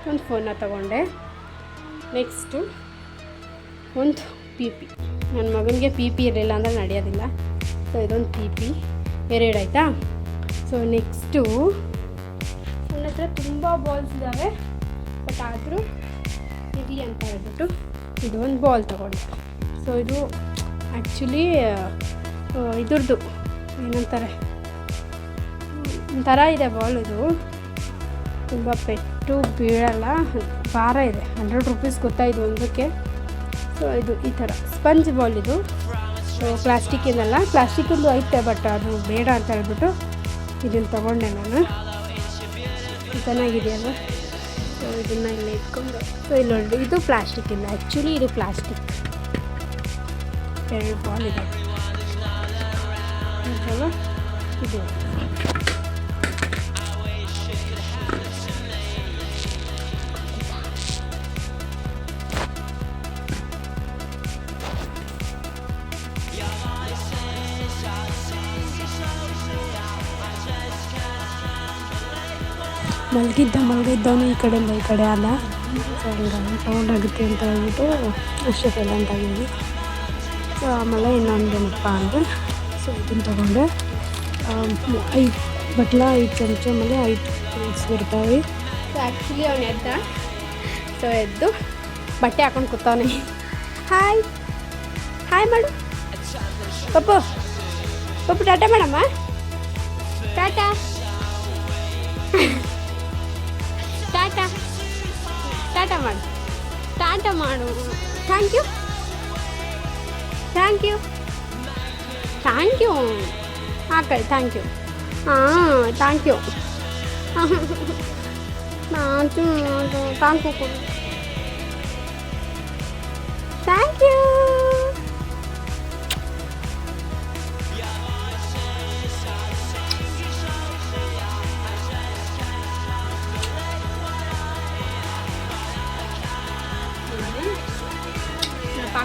ಒಂದು ಫೋನ್ನ ತಗೊಂಡೆ. ನೆಕ್ಸ್ಟು ಒಂದು ಪಿ ಪಿ. ನನ್ನ ಮಗನಿಗೆ ಪಿ ಪಿ ಇರಲಿಲ್ಲ ಅಂದರೆ ನಡೆಯೋದಿಲ್ಲ. ಸೊ ಇದೊಂದು ಪಿ ಪಿ ಎರಡು ಆಯಿತಾ. ಸೊ ನೆಕ್ಸ್ಟು ನನ್ನ ಹತ್ರ ತುಂಬ ಬಾಲ್ಸ್ ಇದ್ದಾವೆ, ಬಟ್ ಆದರೂ ಇರಲಿ ಅಂತ ಹೇಳ್ಬಿಟ್ಟು ಇದು ಒಂದು ಬಾಲ್ ತೊಗೊಂಡೆ. ಸೊ ಇದು ಆ್ಯಕ್ಚುಲಿ ಇದ್ರದ್ದು ಏನಂತಾರೆ, ಒಂಥರ ಇದೆ ಬಾಲ್. ಇದು ತುಂಬ ಪೆಟ್ಟು ಬೀಳಲ್ಲ, ಭಾರ ಇದೆ. 100 ರೂಪೀಸ್ ಗೊತ್ತಾ ಇದು ಒಂದಕ್ಕೆ. ಸೊ ಇದು ಈ ಥರ ಸ್ಪಂಜ್ ಬಾಲ್. ಇದು ಪ್ಲಾಸ್ಟಿಕ್ಕಿನಲ್ಲ, ಪ್ಲಾಸ್ಟಿಕ್ಕಿಂದು ಐತೆ, ಬಟ್ ಅದು ಬೇಡ ಅಂತ ಹೇಳ್ಬಿಟ್ಟು ಇದನ್ನು ತೊಗೊಂಡೆ ನಾನು. ಚೆನ್ನಾಗಿದೆಯಲ್ಲ. ಸೊ ಇದನ್ನು ಇಲ್ಲಿ ಇಟ್ಕೊಂಡು, ಸೊ ಇಲ್ಲಿ ನೋಡಿ, ಇದು ಪ್ಲಾಸ್ಟಿಕ್ ಇಲ್ಲ, ಆ್ಯಕ್ಚುಲಿ ಇದು ಪ್ಲಾಸ್ಟಿಕ್. 2 ಬಾಲ್ ಇದೆ ಇದು. ಮಲಗಿದ್ದವನು ಈ ಕಡೆಯಿಂದ ಈ ಕಡೆ ಅಲ್ಲ. ಸೊ ಹಂಗಾಗಿ ಸೌಂಡ್ ಆಗುತ್ತೆ ಅಂತ ಹೇಳ್ಬಿಟ್ಟು ಅಷ್ಟೇ ಸೈಲೆಂಟ್ ಆಗಿದ್ವಿ. ಸೊ ಆಮೇಲೆ ಇನ್ನೊಂದೇನಪ್ಪ ಅಂದರೆ, ಸೊ ಇದನ್ನು ತೊಗೊಂಡೆ. 5 ಬಟ್ಲ, 5 ಚಮಚ, ಆಮೇಲೆ 5 ಪ್ಲೇಟ್ಸ್ ಇರ್ತಾವೆ. ಸೊ ಆ್ಯಕ್ಚುಲಿ ಅವನು ಎದ್ದ. ಸೊ ಎದ್ದು ಬಟ್ಟೆ ಹಾಕೊಂಡು ಕೂತವನೆ. ಹಾಯ್ ಹಾಯ್ ಮಾಡು ಪಪ್ಪು. ಪಪ್ಪು ಟಾಟಾ ಮಾಡಮ್ಮ. ಟಾಟಾ ಟಾಟಾ ಟಾಟಾ ಮಾಡು. ಟಾಟಾ ಮಾಡು. Thank you thank you thank you. ಹಾಕಿ ಥ್ಯಾಂಕ್ ಯು. ಹಾಂ ಥ್ಯಾಂಕ್ ಯು. ಥ್ಯಾಂಕ್ ಯು ಕೊಡು. Thank you.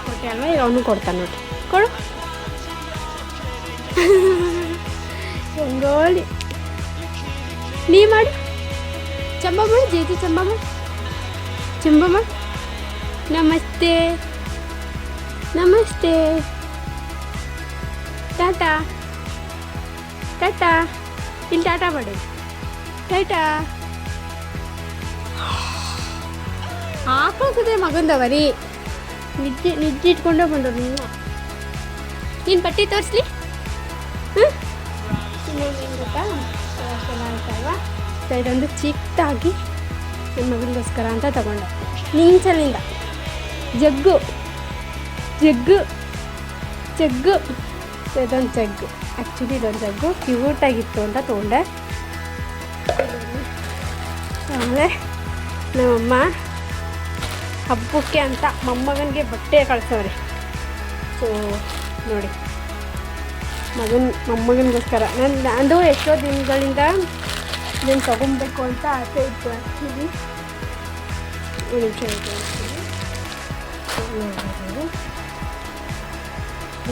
ಕೊಟ್ಟೆ ಅಲ್ವಾ, ಈಗ ಅವನು ಕೊಡ್ತಾನೆ ನೋಡಿ. ಕೊಡು. ರಂಗೋಲಿ ನೀ ಮಾಡು. ಚಂಬ ಮಾಡು. ಜೇಜಿ ಚಂಬ ಮಾಡು. ಚಂಬ ಮಾಡು. ನಮಸ್ತೆ ನಮಸ್ತೆ. ಟಾಟಾ ಟಾಟಾ. ಇಲ್ಲಿ ಟಾಟಾ ಮಾಡು. ಟಾಟಾ ಹಾಕೋಗಿದೆ ಮಗಂದವರಿ. ನಿಜ್ಜೆ ಇಟ್ಕೊಂಡೇ ಬಂದರು. ನೀನು ಬಟ್ಟೆ ತೋರಿಸ್ಲಿ. ಇನ್ನೊಂದು ಏನು ಗೊತ್ತಾ, ಅಷ್ಟೆಲ್ಲ ಆಯ್ತಲ್ವಾ. ಸೊ ಇದೊಂದು ಚಿಕ್ಕದಾಗಿ ನನ್ನ ಮಗನಿಗೋಸ್ಕರ ಅಂತ ತಗೊಂಡೆ. ನಿಂಚಲಿಂದ ಜಗ್ಗು ಜಗ್ಗು ಜಗ್ಗು. ಸೊ ಇದೊಂದು ಜಗ್ಗು, ಆ್ಯಕ್ಚುಲಿ ಇದೊಂದು ಜಗ್ಗು ಕ್ಯೂಟಾಗಿತ್ತು ಅಂತ ತೊಗೊಂಡೆ. ಆಮೇಲೆ ನಮ್ಮಮ್ಮ ಹಬ್ಬಕ್ಕೆ ಅಂತ ಮೊಮ್ಮಗನಿಗೆ ಬಟ್ಟೆ ಕಳ್ಸವ್ರೆ. ಸೊ ನೋಡಿ, ಮೊಮ್ಮಗನಿಗೋಸ್ಕರ ನಂದು ಎಷ್ಟೋ ದಿನಗಳಿಂದ ಇದನ್ನು ತೊಗೊಬೇಕು ಅಂತ ಆಸೆ ಇತ್ತು. ಆ್ಯಕ್ಚುಲಿ ಒಂದು ನಿಮಿಷ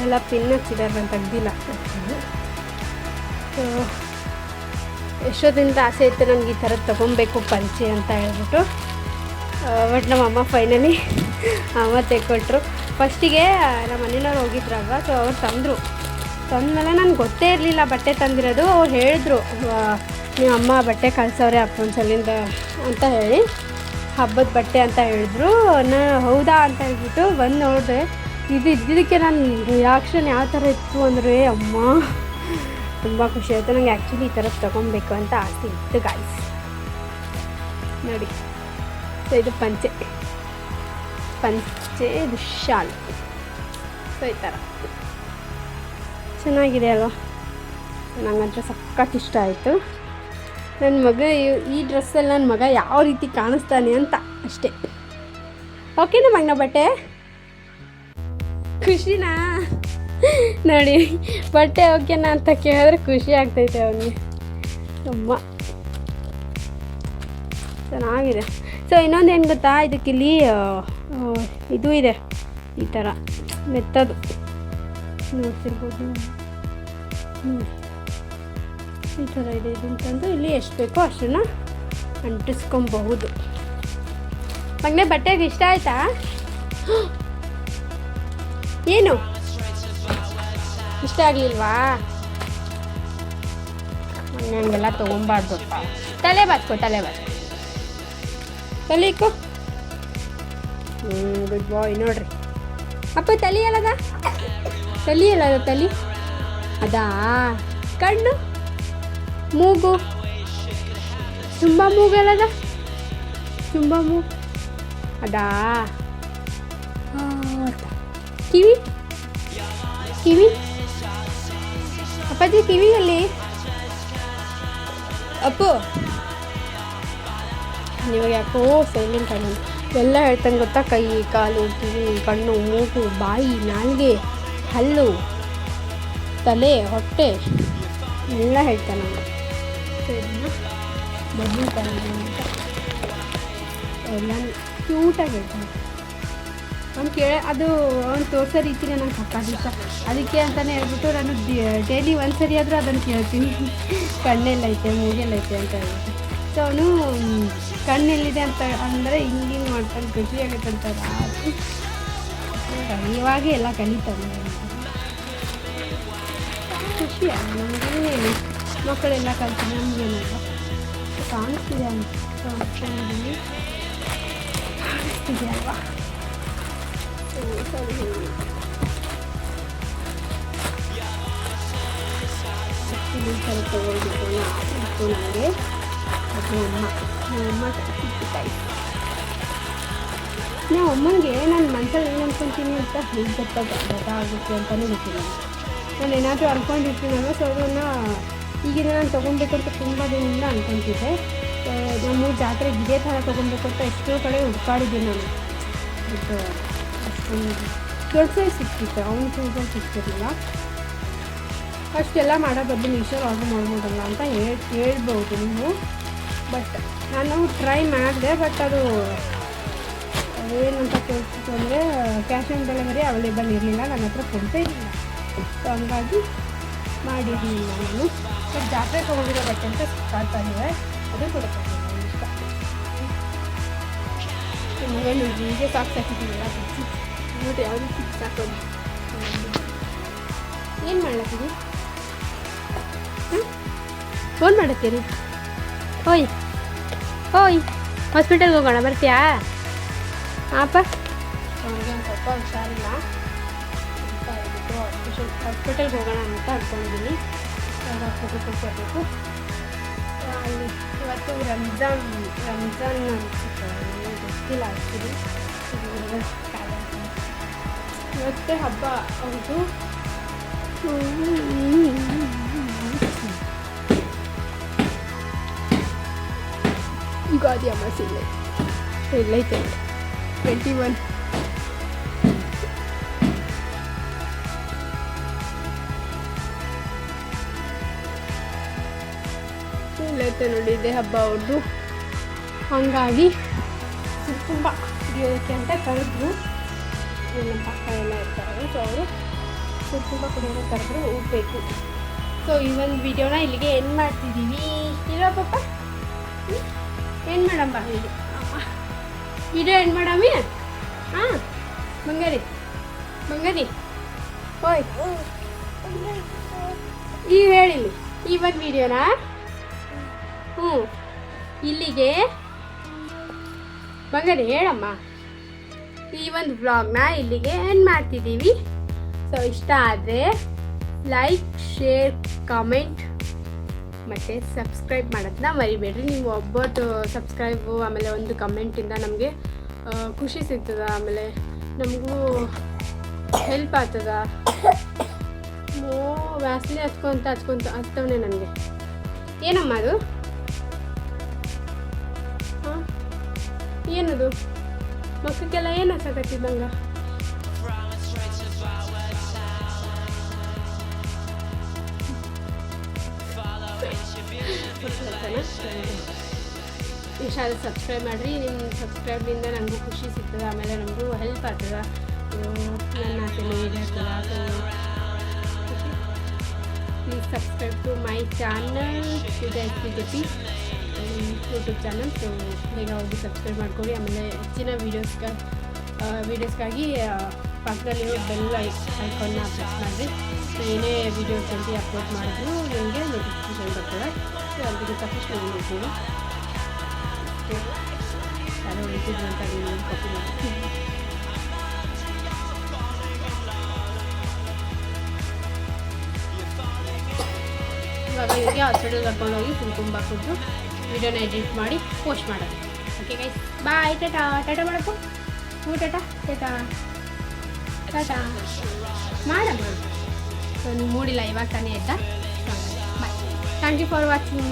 ಎಲ್ಲ ಪಿನ್ ಹಚ್ಚಿದ್ದಾರೆ, ನಾನು ತೆಗ್ದಿಲ್ಲ. ಸೊ ಎಷ್ಟೊತ್ತಿಂದ ಆಸೆ ಇತ್ತು ನನಗೆ ಈ ಥರದ್ದು ತೊಗೊಬೇಕು ಪಂಚೆ ಅಂತ ಹೇಳ್ಬಿಟ್ಟು. ಬಟ್ ನಮ್ಮಮ್ಮ ಫೈನಲಿ ಅಮ್ಮ ತೆಕ್ಕೊಟ್ರು. ಫಸ್ಟಿಗೆ ನಮ್ಮ ಮನೆಯವ್ರು ಹೋಗಿದ್ರಲ್ವ, ಸೊ ಅವ್ರು ತಂದಮೇಲೆ ನನಗೆ ಗೊತ್ತೇ ಇರಲಿಲ್ಲ ಬಟ್ಟೆ ತಂದಿರೋದು. ಅವ್ರು ಹೇಳಿದ್ರು, ನೀವು ಅಮ್ಮ ಬಟ್ಟೆ ಕಳ್ಸವ್ರೆ ಅಪ್ಪನ ಸಲಿಂದ ಅಂತ ಹೇಳಿ, ಹಬ್ಬದ ಬಟ್ಟೆ ಅಂತ ಹೇಳಿದ್ರು. ಹೌದಾ ಅಂತ ಹೇಳ್ಬಿಟ್ಟು ಬಂದು ನೋಡಿದೆ. ಇದ್ದಿದ್ದಕ್ಕೆ ನಾನು ರಿಯಾಕ್ಷನ್ ಯಾವ ಥರ ಇತ್ತು ಅಂದರೆ, ಅಮ್ಮ ತುಂಬ ಖುಷಿ ಆಯಿತು. ನನಗೆ ಆ್ಯಕ್ಚುಲಿ ಈ ಥರದ್ದು ತೊಗೊಬೇಕು ಅಂತ ಆಸೆ ಇತ್ತು ಗಾಯ್ಸ್. ನೋಡಿ, ಸೊ ಇದು ಪಂಚೆ ಇದು ಶಾಲ್. ಸೊ ಈ ಥರ ಚೆನ್ನಾಗಿದೆ ಅಲ್ವಾ? ನನಗಂತೂ ಸಖತ್ ಇಷ್ಟ ಆಯಿತು. ನನ್ನ ಮಗ ಈ ಡ್ರೆಸ್ಸಲ್ಲಿ ನನ್ನ ಮಗ ಯಾವ ರೀತಿ ಕಾಣಿಸ್ತಾನೆ ಅಂತ ಅಷ್ಟೇ. ಓಕೆನಾ ಮಗನ ಬಟ್ಟೆ? ಖುಷಿನಾ? ನೋಡಿ, ಬಟ್ಟೆ ಓಕೆನಾ ಅಂತ ಕೇಳಿದ್ರೆ ಖುಷಿ ಆಗ್ತೈತೆ ಅವನಿಗೆ ತುಂಬ ಚೆನ್ನಾಗಿದೆ. ಸೊ ಇನ್ನೊಂದು ಏನು ಗೊತ್ತಾ, ಇದಕ್ಕಿಲ್ಲಿ ಇದು ಇದೆ ಈ ಥರ ಮೆತ್ತದು, ನೋಡ್ತಿರ್ಬೋದು. ಈ ಥರ ಇದೆ. ಇದಂತಂದು ಇಲ್ಲಿ ಎಷ್ಟು ಬೇಕೋ ಅಷ್ಟನ್ನು ಅಂಟಿಸ್ಕೊಬಹುದು. ಮಗನೇ ಬಟ್ಟೆಗೆ ಇಷ್ಟ ಆಯಿತಾ? ಏನು ಇಷ್ಟ ಆಗಲಿಲ್ವಾ? ಹಂಗೆಲ್ಲ ತೊಗೊಬಾರ್ದಪ್ಪ. ತಲೆ ಬಾಚ್ಕೊ ತಲೆ ಇಕ್ಕೋ. ಗುಡ್ ಬಾಯ್. ನೋಡ್ರಿ ಅಪ್ಪ, ತಲೆ ಎಲ್ಲದ? ತಲೆ ಅದಾ? ಕಣ್ಣು, ಮೂಗು, ತುಂಬ ಮೂಗಲ್ಲದ? ತುಂಬ ಮೂಗು ಅದಾ? ಕಿವಿ ಅಪ್ಪಾಜಿ ಕಿವಿಯಲ್ಲಿ ಅಪ್ಪು ಇವಾಗ ಯಾಕೋ ಸೈಲೆಂಟ್ ಆಗಿ ಎಲ್ಲ ಹೇಳ್ತಾನೆ ಗೊತ್ತಾ? ಕೈ, ಕಾಲು, ಕಿವಿ, ಕಣ್ಣು, ಮೂಗು, ಬಾಯಿ, ನಾಲಿಗೆ, ಹಲ್ಲು, ತಲೆ, ಹೊಟ್ಟೆ ಎಲ್ಲ ಹೇಳ್ತಾನೆ ಅವನು. ಬದಲಿತಾನೆ ಅಂತ ಎಲ್ಲ ಕ್ಯೂಟಾಗಿ ಹೇಳ್ತಾನೆ. ಅವ್ನು ಅದು ಅವ್ನು ತೋರಿಸೋ ರೀತಿನೇ ನಂಗೆ ಸಕ್ಕತ್ತಾಗಿ ಇಷ್ಟ. ಅದಕ್ಕೆ ಅಂತಲೇ ಹೇಳ್ಬಿಟ್ಟು ನಾನು ಡೈಲಿ ಒಂದ್ಸರಿ ಆದರೂ ಅದನ್ನು ಕೇಳ್ತೀನಿ, ಕಣ್ಣೆಲ್ಲೈತೆ, ಮೂಗೆಲ್ಲೈತೆ ಅಂತ ಹೇಳ್ಬಿಟ್ಟು. ಸೊ ಅವನು ಕಣ್ಣೆಲ್ಲಿದೆ ಅಂತ ಅಂದರೆ ಹಿಂಗೆ ಮಾಡ್ತಾನೆ, ಖುಷಿಯಾಗತ್ತಂತ. ಇವಾಗ ಎಲ್ಲ ಕಲಿತಾನೆ, ಖುಷಿಯಾಗ ನಮಗೇನು ಮಕ್ಕಳೆಲ್ಲ ಕಲ್ತೀನಿ, ನಮಗೇನಲ್ಲ ಕಾಣಿಸ್ತಿದೆ ಅಂತ ಕಾಣಿಸ್ತಿದೆ ಅಲ್ವಾ? ತೊಗೊಳ್ಬೇಕು ನನಗೆ. ನಮ್ಮ ಅಮ್ಮನಿಗೆ ನಾನು ಮನಸ್ಸಲ್ಲಿ ಏನು ಅನ್ಕೊತೀನಿ ಅಂತ ಹೇಗೆ ಗೊತ್ತಾಗುತ್ತೆ ಅಂತಲೇ ಗೊತ್ತಿಲ್ಲ. ನಾನು ಏನಾದರೂ ಅಂದ್ಕೊಂಡಿರ್ತೀನಲ್ವ, ಸೊ ಅದನ್ನು ಈಗಿನ ನಾನು ತೊಗೊಬೇಕು ಅಂತ ತುಂಬ ದಿನದಿಂದ ಅಂದ್ಕೊತಿದ್ದೆ. ನಮ್ಮ ಜಾತ್ರೆಗೆ ಇದೇ ಥರ ತೊಗೊಬೇಕು ಅಂತ ಎಷ್ಟೋ ಕಡೆ ಹುಡ್ಕಾಡಿದ್ದೀನಿ ನಾನು. ಬಟ್ ಅಷ್ಟೊಂದು ದೊಡ್ಡ ಸೈಜ್ ಸಿಕ್ತಿತ್ತು, ಅವನು ಸೈಜಲ್ಲಿ ಸಿಗ್ತಿರಲಿಲ್ಲ. ಅಷ್ಟೆಲ್ಲ ಮಾಡೋ ಬದಲು ಮೀಶೋ ಆರ್ಡ್ರ್ ಮಾಡ್ಬೋದಲ್ಲ ಅಂತ ಹೇಳ್ಬೋದು ನೀವು. ಬಟ್ ನಾನು ಟ್ರೈ ಮಾಡಿದೆ, ಬಟ್ ಅದು ಏನಂತ ಕೇಳ್ತಿತ್ತು ಅಂದರೆ ಕ್ಯಾಶ್ ಆನ್ ಡೆಲಿವರಿ ಅವೈಲೇಬಲ್ ಇರಲಿಲ್ಲ, ನನ್ನ ಹತ್ರ ಕೊಡ್ತಾ ಇರಲಿಲ್ಲ. ಸೊ ಹಂಗಾಗಿ ಮಾಡಿರಲಿಲ್ಲ ನಾನು. ಬಟ್ ಜಾತ್ರೆ ತೊಗೊಂಡಿರೋ ಬಟ್ಟೆ ಅಂತ ಕಾಡ್ತಾಯಿದೆ, ಅದು ಕೊಡ್ತಾಯಿಲ್ಲ ಇಷ್ಟ. ಮಗಳು ಹೀಗೆ ಸಾಕಿದ್ದೀನಿಲ್ಲ ಬಿಚ್ಚಿ ನೋಡಿ ಯಾವ ರೀತಿ ಸಾಕೋದು. ಏನು ಮಾಡ್ಲತ್ತೀರಿ? ಫೋನ್ ಮಾಡತ್ತೀರಿ? ಓಯ್ ಹಾಸ್ಪಿಟಲ್ಗೆ ಹೋಗೋಣ, ಬರ್ತೀಯಾ? ಹಾಪ ಅವ್ರಿಗೆ ಒಂದು ಸ್ವಲ್ಪ ಹುಷಾರಿಲ್ಲ ಅಂತ ಹೇಳ್ಬಿಟ್ಟು ಹಾಸ್ಪಿಟಲ್ಗೆ ಹೋಗೋಣ ಅಂತ ಅಂದ್ಕೊಂಡಿದ್ದೀನಿ. ಹಾಸ್ಪಿಟಲ್ಗೆ ಹೋಗ್ಬರ್ಬೇಕು. ಅಲ್ಲಿ ಇವತ್ತು ರಂಜಾನ್ ಅನ್ಸುತ್ತೆ, ನನಗೆ ಗೊತ್ತಿಲ್ಲ ಆಗ್ತಿದೆ. ಇವತ್ತೇ ಹಬ್ಬ ಹೌದು. ಯುಗಾದಿ ಅಮಾವಾಸ್ಯೆ ಎಲ್ಲೈತೆ 21. ಇಲ್ಲೈತೆ ನೋಡಿ, ಇದೇ ಹಬ್ಬ ಅವ್ರದ್ದು. ಹಾಗಾಗಿ ತುಂಬ ಕುಡಿಯೋದಕ್ಕೆ ಅಂತ ಕರೆದ್ರು. ನಮ್ಮ ಪಕ್ಕ ಎಲ್ಲ ಇರ್ತಾರೆ, ಸೊ ಅವರು ತುಂಬ ಕುಡಿಯೋದಕ್ಕೆ ಕರೆದ್ರು, ಹೋಗ್ಬೇಕು. ಸೊ ಈ ಒಂದು ವಿಡಿಯೋನ ಇಲ್ಲಿಗೆ ಏನು ಮಾಡ್ತಿದ್ದೀವಿ ಇರೋ ಪಾಪ, ಏನು ಮಾಡಮ್ಮ ವಿಡಿಯೋ ಏನು ಮಾಡಮ್ಮಿ? ಹಾಂ ಬಂಗಾರಿ ಹೋಯ್ ಈಗ ಹೇಳಿಲ್ಲಿ ಈ ಒಂದು ವಿಡಿಯೋನ ಇಲ್ಲಿಗೆ ಬಂಗಾರಿ ಹೇಳಮ್ಮ, ಈ ಒಂದು ವ್ಲಾಗ್ನ ಇಲ್ಲಿಗೆ ಎಂಡ್ ಮಾಡ್ತಿದ್ದೀವಿ. ಸೊ ಇಷ್ಟ ಆದರೆ ಲೈಕ್, ಶೇರ್, ಕಾಮೆಂಟ್ ಮತ್ತು ಸಬ್ಸ್ಕ್ರೈಬ್ ಮಾಡೋದನ್ನ ಮರಿಬೇಡ್ರಿ. ನೀವು ಒಬ್ಬಟ್ಟು ಸಬ್ಸ್ಕ್ರೈಬು ಆಮೇಲೆ ಒಂದು ಕಮೆಂಟಿಂದ ನಮಗೆ ಖುಷಿ ಸಿಗ್ತದ, ಆಮೇಲೆ ನಮಗೂ ಹೆಲ್ಪ್ ಆಗ್ತದ. ವ್ಯಾಸ್ಲಿ ಹಚ್ತವನೆ ನನಗೆ. ಏನಮ್ಮ ಅದು? ಹಾಂ ಏನದು? ಮಕ್ಕಕ್ಕೆಲ್ಲ ಏನು ಹಚ್ಚಕತ್ತಿದ್ದಂಗ? ಇಷ್ಟ ಸಬ್ಸ್ಕ್ರೈಬ್ ಮಾಡಿರಿ. ನಿಮ್ಮ ಸಬ್ಸ್ಕ್ರೈಬಿಂದ ನನಗೂ ಖುಷಿ ಸಿಗ್ತದೆ, ಆಮೇಲೆ ನಮಗೂ ಹೆಲ್ಪ್ ಆಗ್ತದೆ. ನನ್ನ ಆಸೆನೂ ಈಡೇರ್ತದೆ. Please subscribe to my channel, SPJP YouTube channel. So ಬೇಗ ಹೋಗಿ ಸಬ್ಸ್ಕ್ರೈಬ್ ಮಾಡ್ಕೊಳ್ಳಿ. ಆಮೇಲೆ ಹೆಚ್ಚಿನ ವೀಡಿಯೋಸ್ಗಾಗಿ ಪಕ್ಕದಲ್ಲಿರೋ ಬೆಲ್ ಐಕಾನ್ನ ಪ್ರೆಸ್ ಮಾಡಿರಿ. ಏನೇ ವೀಡಿಯೋಸ್ ಅಂತ ಅಪ್ಲೋಡ್ ಮಾಡಿದ್ರು ನಿಮಗೆ ನೋಟಿಫಿಕೇಶನ್ ಬರ್ತದೆ. ಸೊ ಅಲ್ಲಿಗೆ ತಕ್ಷಣ ನೋಡ್ತೀವಿ ಯಾರೋ ಹೇಳ್ತಿದ್ರು ಅಂತ ನೀವು ಕಾಪಿ ಮಾಡ್ತೀವಿ. ಇವಾಗ ಇವ್ರಿಗೆ ಹಾಸ್ಪಿಟಲ್ ಕರ್ಕೊಂಡೋಗಿ ತುಂಬ ಕುಡಿದು ವಿಡಿಯೋನ ಎಡಿಟ್ ಮಾಡಿ ಪೋಸ್ಟ್ ಮಾಡೋದು. ಓಕೆ ಗೈಸ್, ಬಾಯ್. ಟಾಟಾ ಮಾಡಪ್ಪ. ಟಾಟಾ ಮಾಡಮ್ಮ. ಸೊ ನೀವು ಮೂಡಿಲ್ಲ, ಇವಾಗ ತಾನೇ ಆಯ್ತಾ? Bye. Thank you for watching.